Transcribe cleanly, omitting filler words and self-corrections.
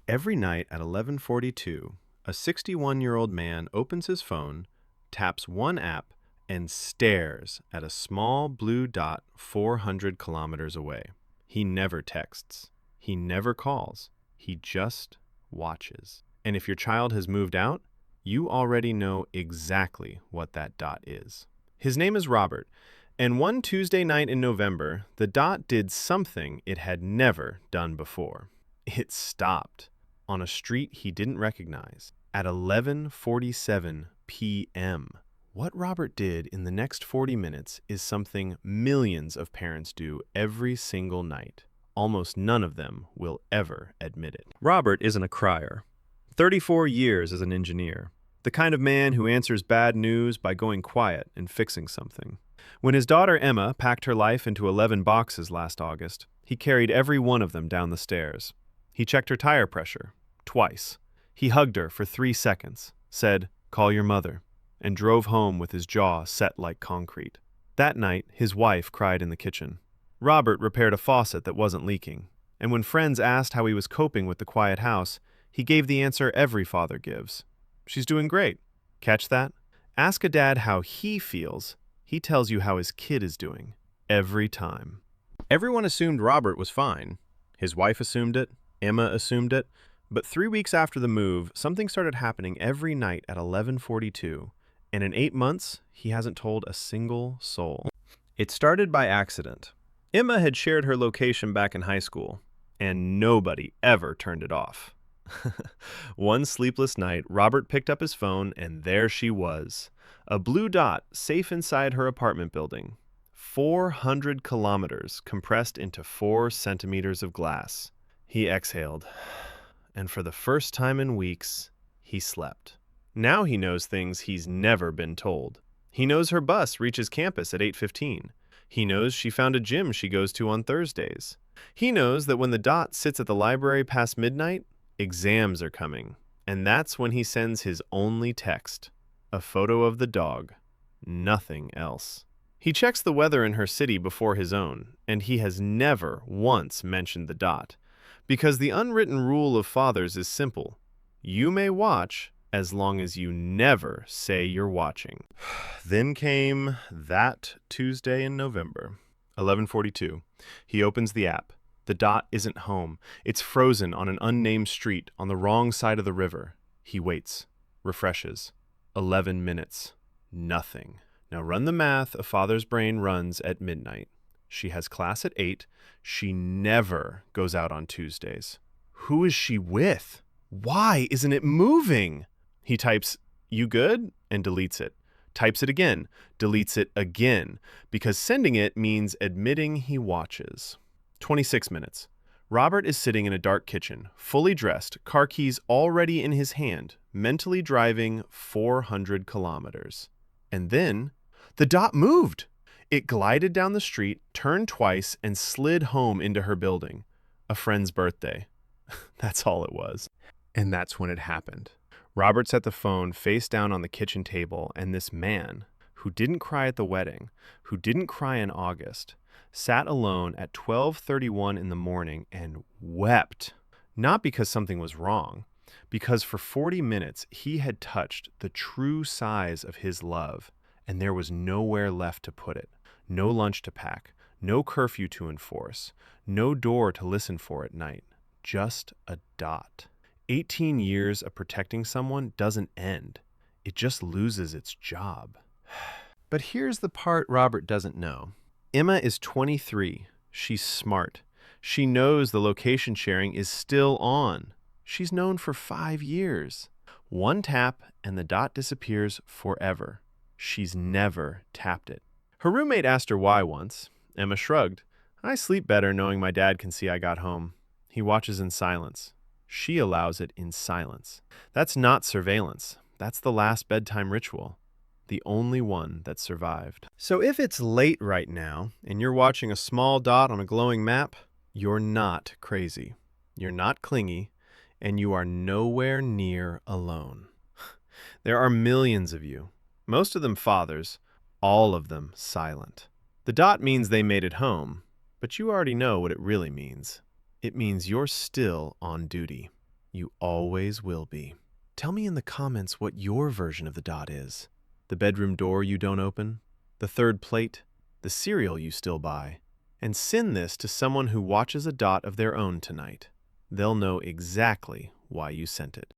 Every night at 11:42, a 61-year-old man opens his phone, taps one app, and stares at a small blue dot 400 kilometers away. He never texts. He never calls. He just watches. And if your child has moved out, you already know exactly what that dot is. His name is Robert, and one Tuesday night in November, the dot did something it had never done before. It stopped on a street he didn't recognize at 11:47 p.m. What Robert did in the next 40 minutes is something millions of parents do every single night. Almost none of them will ever admit it. Robert isn't a crier. 34 years as an engineer. The kind of man who answers bad news by going quiet and fixing something. When his daughter Emma packed her life into 11 boxes last August, he carried every one of them down the stairs. He checked her tire pressure, twice. He hugged her for 3 seconds, said, "Call your mother," and drove home with his jaw set like concrete. That night, his wife cried in the kitchen. Robert repaired a faucet that wasn't leaking, and when friends asked how he was coping with the quiet house, he gave the answer every father gives. "She's doing great." Catch that? Ask a dad how he feels. He tells you how his kid is doing, every time. Everyone assumed Robert was fine. His wife assumed it. Emma assumed it. But 3 weeks after the move, something started happening every night at 11:42, and in 8 months, he hasn't told a single soul. It started by accident. Emma had shared her location back in high school, and nobody ever turned it off. One sleepless night, Robert picked up his phone, and there she was. A blue dot safe inside her apartment building. 400 kilometers compressed into 4 centimeters of glass. He exhaled, and for the first time in weeks, he slept. Now he knows things he's never been told. He knows her bus reaches campus at 8:15. He knows she found a gym she goes to on Thursdays. He knows that when the dot sits at the library past midnight, exams are coming. And that's when he sends his only text, a photo of the dog. Nothing else. He checks the weather in her city before his own, and he has never once mentioned the dot. Because the unwritten rule of fathers is simple. You may watch as long as you never say you're watching. Then came that Tuesday in November, 11:42. He opens the app. The dot isn't home. It's frozen on an unnamed street on the wrong side of the river. He waits, refreshes. 11 minutes. Nothing. Now run the math a father's brain runs at midnight. She has class at 8. She never goes out on Tuesdays. Who is she with? Why isn't it moving? He types, "You good?" and deletes it. Types it again, deletes it again, because sending it means admitting he watches. 26 minutes. Robert is sitting in a dark kitchen, fully dressed, car keys already in his hand, mentally driving 400 kilometers. And then, the dot moved. It glided down the street, turned twice, and slid home into her building. A friend's birthday. That's all it was. And that's when it happened. Robert set the phone face down on the kitchen table, and this man, who didn't cry at the wedding, who didn't cry in August, sat alone at 12:31 in the morning and wept. Not because something was wrong, because for 40 minutes he had touched the true size of his love, and there was nowhere left to put it. No lunch to pack, no curfew to enforce, no door to listen for at night. Just a dot. 18 years of protecting someone doesn't end. It just loses its job. But here's the part Robert doesn't know. Emma is 23. She's smart. She knows the location sharing is still on. She's known for 5 years. One tap and the dot disappears forever. She's never tapped it. Her roommate asked her why once. Emma shrugged. "I sleep better knowing my dad can see I got home. He watches in silence. She allows it in silence. That's not surveillance. That's the last bedtime ritual. The only one that survived." So if it's late right now and you're watching a small dot on a glowing map, you're not crazy. You're not clingy, and you are nowhere near alone. There are millions of you, most of them fathers, all of them silent. The dot means they made it home, but you already know what it really means. It means you're still on duty. You always will be. Tell me in the comments what your version of the dot is. The bedroom door you don't open, the third plate, the cereal you still buy. And send this to someone who watches a dot of their own tonight. They'll know exactly why you sent it.